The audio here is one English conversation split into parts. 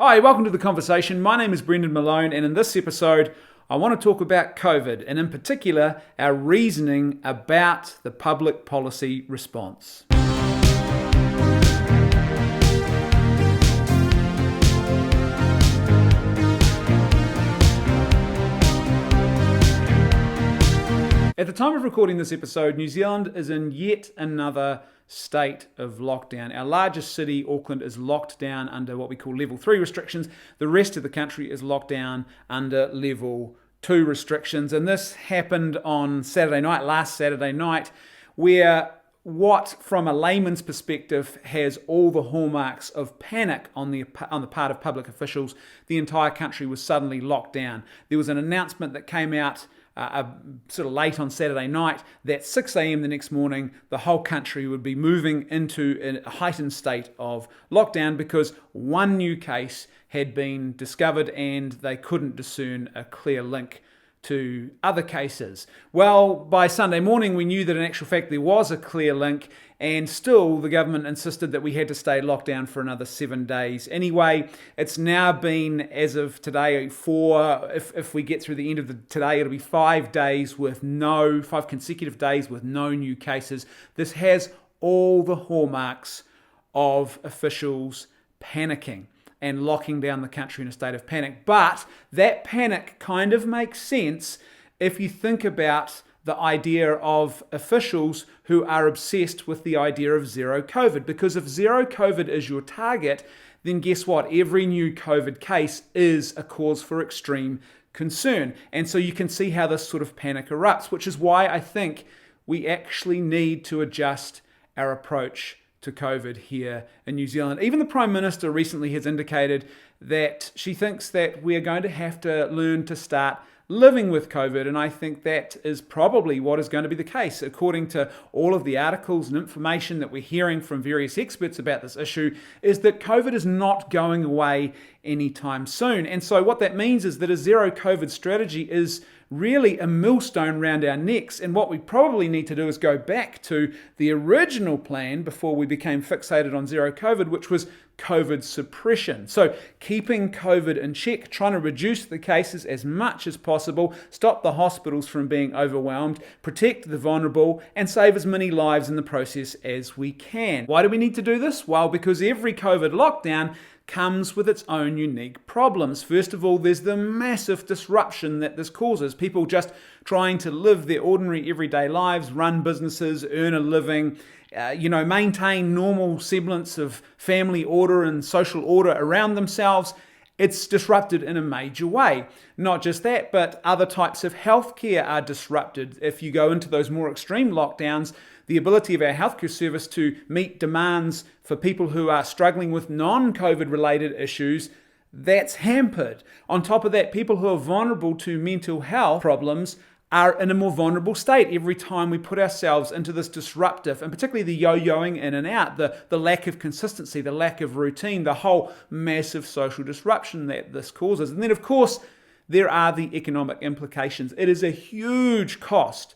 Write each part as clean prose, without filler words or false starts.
Hi, welcome to The Conversation. My name is Brendan Malone, and in this episode, I want to talk about COVID, and in particular, our reasoning about the public policy response. At the time of recording this episode, New Zealand is in yet another state of lockdown. Our largest city, Auckland, is locked down under what we call level 3 restrictions. The rest of the country is locked down under level 2 restrictions. And this happened on last Saturday night, where what, from a layman's perspective, has all the hallmarks of panic on the part of public officials. The entire country was suddenly locked down. There was an announcement that came out sort of late on Saturday night that 6 a.m. the next morning, the whole country would be moving into a heightened state of lockdown because one new case had been discovered and they couldn't discern a clear link to other cases. Well, by Sunday morning, we knew that in actual fact there was a clear link, and still the government insisted that we had to stay locked down for another 7 days. Anyway, it's now been, as of today, if we get through the end of today, it'll be 5 consecutive days with no new cases. This has all the hallmarks of officials panicking and locking down the country in a state of panic. But that panic kind of makes sense if you think about the idea of officials who are obsessed with the idea of zero COVID. Because if zero COVID is your target, then guess what? Every new COVID case is a cause for extreme concern. And so you can see how this sort of panic erupts, which is why I think we actually need to adjust our approach to COVID here in New Zealand. Even the Prime Minister recently has indicated that she thinks that we are going to have to learn to start living with COVID, and I think that is probably what is going to be the case. According to all of the articles and information that we're hearing from various experts about this issue, is that COVID is not going away anytime soon. And so what that means is that a zero COVID strategy is really a millstone around our necks, and what we probably need to do is go back to the original plan before we became fixated on zero COVID, which was COVID suppression. So keeping COVID in check, trying to reduce the cases as much as possible, stop the hospitals from being overwhelmed, protect the vulnerable, and save as many lives in the process as we can. Why do we need to do this? Well, because every COVID lockdown comes with its own unique problems. First of all, there's the massive disruption that this causes. People just trying to live their ordinary everyday lives, run businesses, earn a living, maintain normal semblance of family order and social order around themselves. It's disrupted in a major way. Not just that, but other types of healthcare are disrupted. If you go into those more extreme lockdowns, the ability of our healthcare service to meet demands for people who are struggling with non-COVID related issues, that's hampered. On top of that, people who are vulnerable to mental health problems are in a more vulnerable state every time we put ourselves into this disruptive, and particularly the yo-yoing in and out, the lack of consistency, the lack of routine, the whole massive social disruption that this causes. And then, of course, there are the economic implications. It is a huge cost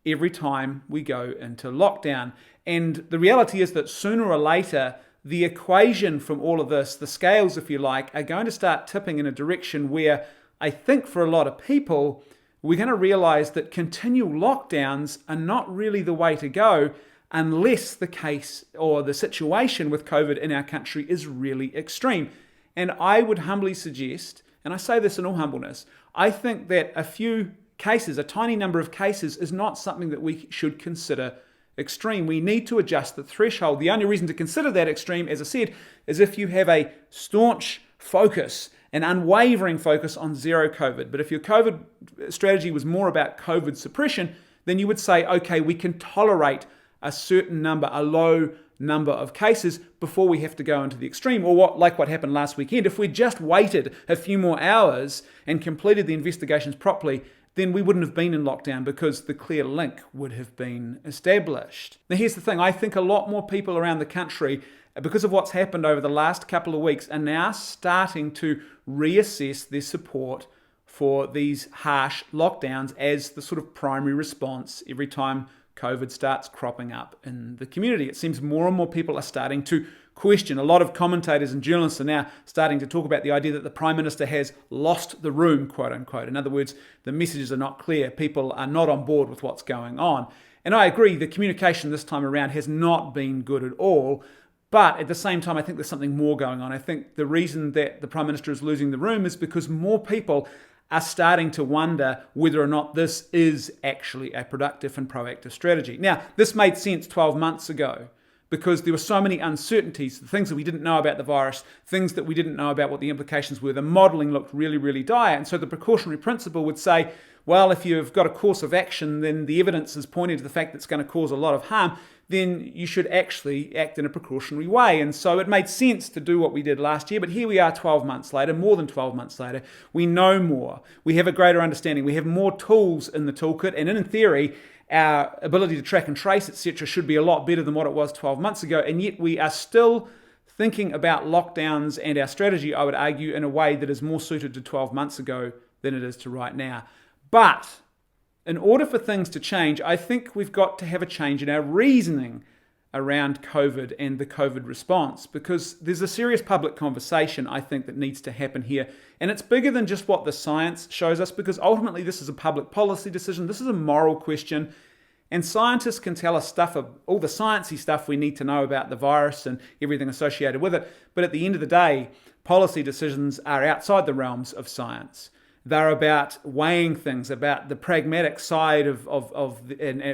every time we go into lockdown. And the reality is that sooner or later, the equation from all of this, the scales, if you like, are going to start tipping in a direction where I think for a lot of people, we're going to realize that continual lockdowns are not really the way to go unless the case or the situation with COVID in our country is really extreme. And I would humbly suggest, and I say this in all humbleness, I think that a few cases, a tiny number of cases, is not something that we should consider extreme. We need to adjust the threshold. The only reason to consider that extreme, as I said, is if you have a staunch focus, an unwavering focus on zero COVID. But if your COVID strategy was more about COVID suppression, then you would say, okay, we can tolerate a certain number, a low number of cases before we have to go into the extreme. Or what happened last weekend, if we just waited a few more hours and completed the investigations properly, then we wouldn't have been in lockdown because the clear link would have been established. Now here's the thing, I think a lot more people around the country, because of what's happened over the last couple of weeks, are now starting to reassess their support for these harsh lockdowns as the sort of primary response every time COVID starts cropping up in the community. It seems more and more people are starting to question. A lot of commentators and journalists are now starting to talk about the idea that the Prime Minister has lost the room, quote unquote. In other words, the messages are not clear. People are not on board with what's going on. And I agree, the communication this time around has not been good at all. But at the same time, I think there's something more going on. I think the reason that the Prime Minister is losing the room is because more people are starting to wonder whether or not this is actually a productive and proactive strategy. Now, this made sense 12 months ago because there were so many uncertainties, things that we didn't know about the virus, things that we didn't know about what the implications were. The modelling looked really, really dire. And so the precautionary principle would say, well, if you've got a course of action, then the evidence is pointing to the fact that it's going to cause a lot of harm, then you should actually act in a precautionary way. And so it made sense to do what we did last year. But here we are 12 months later, more than 12 months later. We know more. We have a greater understanding. We have more tools in the toolkit. And in theory, our ability to track and trace, etc., should be a lot better than what it was 12 months ago. And yet we are still thinking about lockdowns and our strategy, I would argue, in a way that is more suited to 12 months ago than it is to right now. But in order for things to change, I think we've got to have a change in our reasoning around COVID and the COVID response, because there's a serious public conversation, I think, that needs to happen here. And it's bigger than just what the science shows us, because ultimately this is a public policy decision. This is a moral question. And scientists can tell us all the sciencey stuff we need to know about the virus and everything associated with it. But at the end of the day, policy decisions are outside the realms of science. They're about weighing things, about the pragmatic side of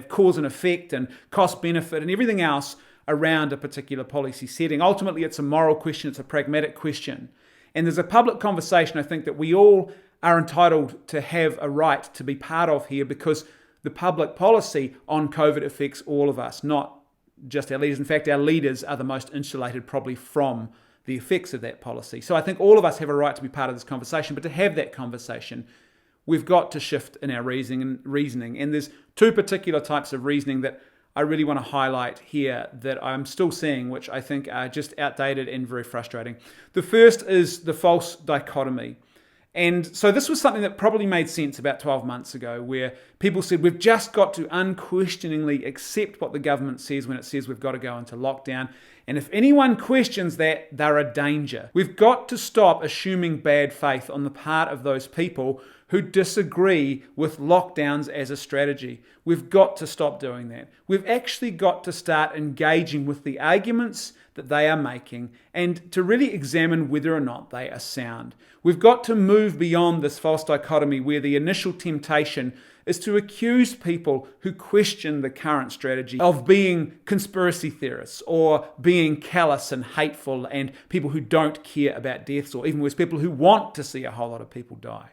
cause and effect and cost benefit and everything else around a particular policy setting. Ultimately, it's a moral question, it's a pragmatic question. And there's a public conversation, I think, that we all are entitled to have a right to be part of here, because the public policy on COVID affects all of us, not just our leaders. In fact, our leaders are the most insulated probably from the effects of that policy. So I think all of us have a right to be part of this conversation, but to have that conversation, we've got to shift in our reasoning. And there's two particular types of reasoning that I really want to highlight here that I'm still seeing, which I think are just outdated and very frustrating. The first is the false dichotomy. And so this was something that probably made sense about 12 months ago, where people said we've just got to unquestioningly accept what the government says when it says we've got to go into lockdown. And if anyone questions that, they're a danger. We've got to stop assuming bad faith on the part of those people who disagree with lockdowns as a strategy. We've got to stop doing that. We've actually got to start engaging with the arguments that they are making and to really examine whether or not they are sound. We've got to move beyond this false dichotomy where the initial temptation is to accuse people who question the current strategy of being conspiracy theorists or being callous and hateful and people who don't care about deaths, or even worse, people who want to see a whole lot of people die.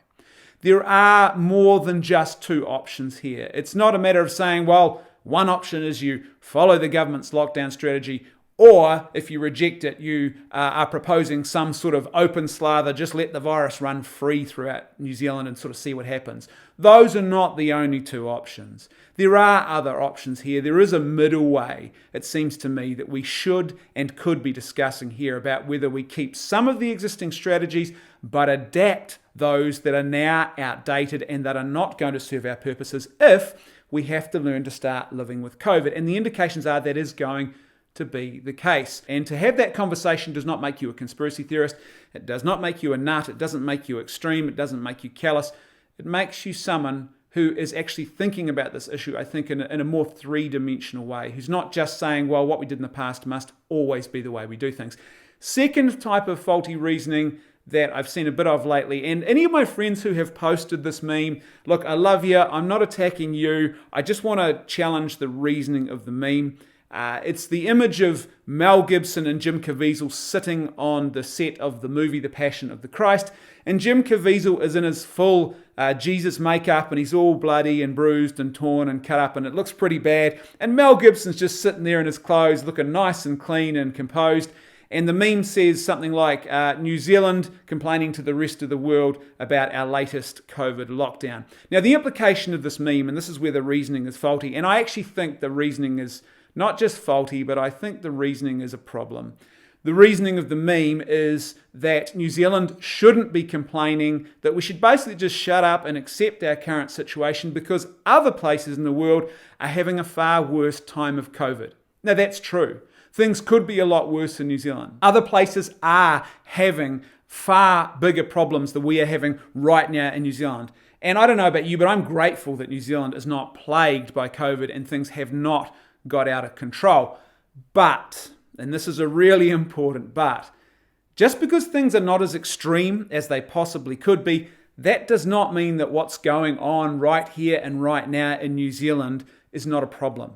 There are more than just two options here. It's not a matter of saying, well, one option is you follow the government's lockdown strategy, or if you reject it, you are proposing some sort of open slather, just let the virus run free throughout New Zealand and sort of see what happens. Those are not the only two options. There are other options here. There is a middle way, it seems to me, that we should and could be discussing here about whether we keep some of the existing strategies but adapt those that are now outdated and that are not going to serve our purposes if we have to learn to start living with COVID. And the indications are that is going to be the case. And to have that conversation does not make you a conspiracy theorist. It does not make you a nut. It doesn't make you extreme. It doesn't make you callous. It makes you someone who is actually thinking about this issue, I think, in a more three-dimensional way, who's not just saying, well, what we did in the past must always be the way we do things. Second type of faulty reasoning that I've seen a bit of lately, and any of my friends who have posted this meme, look, I love you. I'm not attacking you. I just want to challenge the reasoning of the meme. It's the image of Mel Gibson and Jim Caviezel sitting on the set of the movie The Passion of the Christ, and Jim Caviezel is in his full Jesus makeup, and he's all bloody and bruised and torn and cut up, and it looks pretty bad, and Mel Gibson's just sitting there in his clothes looking nice and clean and composed. And the meme says something like New Zealand complaining to the rest of the world about our latest COVID lockdown. Now, the implication of this meme, and this is where the reasoning is faulty, and I actually think the reasoning is not just faulty, but I think the reasoning is a problem. The reasoning of the meme is that New Zealand shouldn't be complaining, that we should basically just shut up and accept our current situation because other places in the world are having a far worse time of COVID. Now, that's true. things could be a lot worse in New Zealand. Other places are having far bigger problems than we are having right now in New Zealand. And I don't know about you, but I'm grateful that New Zealand is not plagued by COVID and things have not got out of control. But, and this is a really important but, just because things are not as extreme as they possibly could be, that does not mean that what's going on right here and right now in New Zealand is not a problem.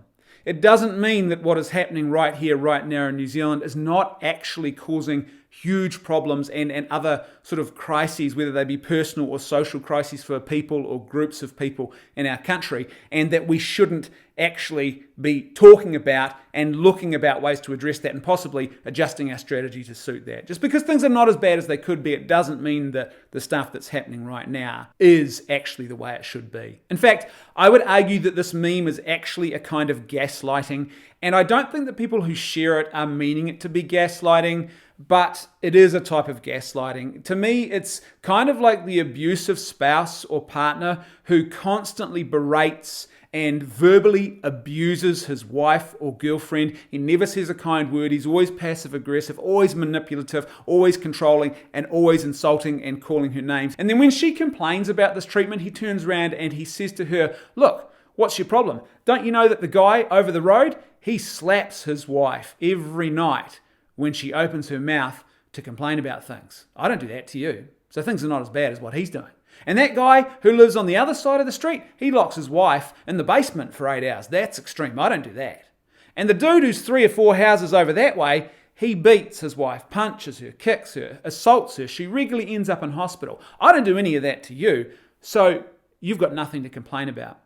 It doesn't mean that what is happening right here, right now in New Zealand is not actually causing huge problems and other sort of crises, whether they be personal or social crises for people or groups of people in our country, and that we shouldn't actually be talking about and looking about ways to address that and possibly adjusting our strategy to suit that. Just because things are not as bad as they could be, it doesn't mean that the stuff that's happening right now is actually the way it should be. In fact, I would argue that this meme is actually a kind of gaslighting, and I don't think that people who share it are meaning it to be gaslighting, but it is a type of gaslighting. To me, it's kind of like the abusive spouse or partner who constantly berates and verbally abuses his wife or girlfriend. He never says a kind word. He's always passive aggressive, always manipulative, always controlling, and always insulting and calling her names. And then when she complains about this treatment, he turns around and he says to her, "Look, what's your problem? Don't you know that the guy over the road, he slaps his wife every night when she opens her mouth to complain about things. I don't do that to you. So things are not as bad as what he's doing. And that guy who lives on the other side of the street, he locks his wife in the basement for 8 hours. That's extreme. I don't do that. And the dude who's 3 or 4 houses over that way, he beats his wife, punches her, kicks her, assaults her. She regularly ends up in hospital. I don't do any of that to you. So you've got nothing to complain about."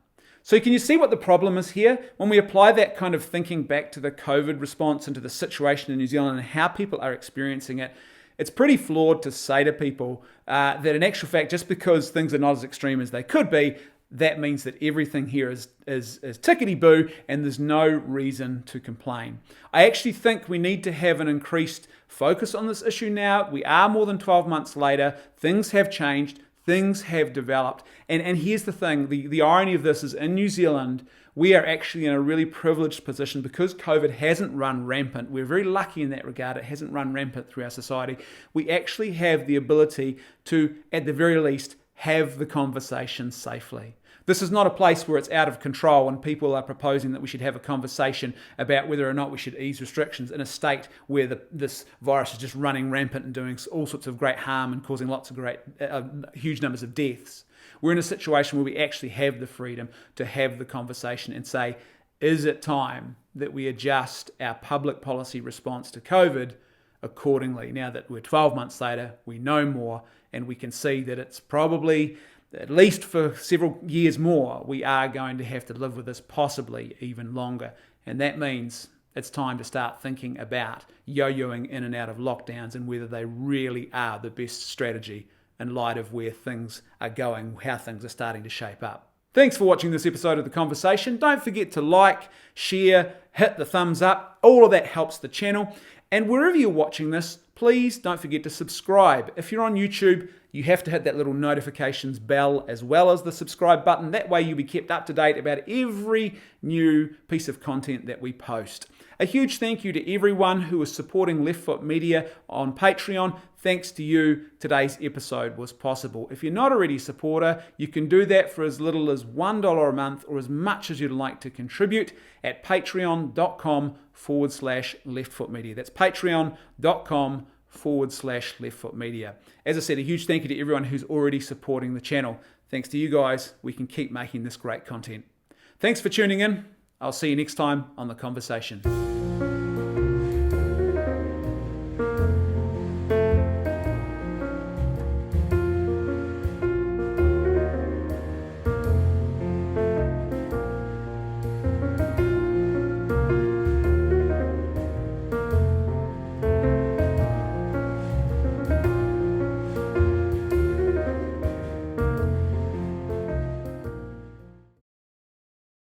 So can you see what the problem is here? When we apply that kind of thinking back to the COVID response and to the situation in New Zealand and how people are experiencing it, it's pretty flawed to say to people that in actual fact, just because things are not as extreme as they could be, that means that everything here is tickety-boo and there's no reason to complain. I actually think we need to have an increased focus on this issue now. We are more than 12 months later. Things have changed. Things have developed. And here's the thing, the irony of this is in New Zealand, we are actually in a really privileged position because COVID hasn't run rampant. We're very lucky in that regard. It hasn't run rampant through our society. We actually have the ability to, at the very least, have the conversation safely. This is not a place where it's out of control and people are proposing that we should have a conversation about whether or not we should ease restrictions in a state where this virus is just running rampant and doing all sorts of great harm and causing lots of huge numbers of deaths. We're in a situation where we actually have the freedom to have the conversation and say, is it time that we adjust our public policy response to COVID accordingly? Now that we're 12 months later, we know more and we can see that it's probably, at least for several years more, we are going to have to live with this possibly even longer. And that means it's time to start thinking about yo-yoing in and out of lockdowns and whether they really are the best strategy in light of where things are going, how things are starting to shape up. Thanks for watching this episode of The Conversation. Don't forget to like, share, hit the thumbs up. All of that helps the channel. And wherever you're watching this, please don't forget to subscribe. If you're on YouTube, you have to hit that little notifications bell as well as the subscribe button. That way you'll be kept up to date about every new piece of content that we post. A huge thank you to everyone who is supporting Left Foot Media on Patreon. Thanks to you, today's episode was possible. If you're not already a supporter, you can do that for as little as $1 a month or as much as you'd like to contribute at patreon.com/leftfootmedia. That's patreon.com/leftfootmedia. As I said, a huge thank you to everyone who's already supporting the channel. Thanks to you guys, we can keep making this great content. Thanks for tuning in. I'll see you next time on The Conversation.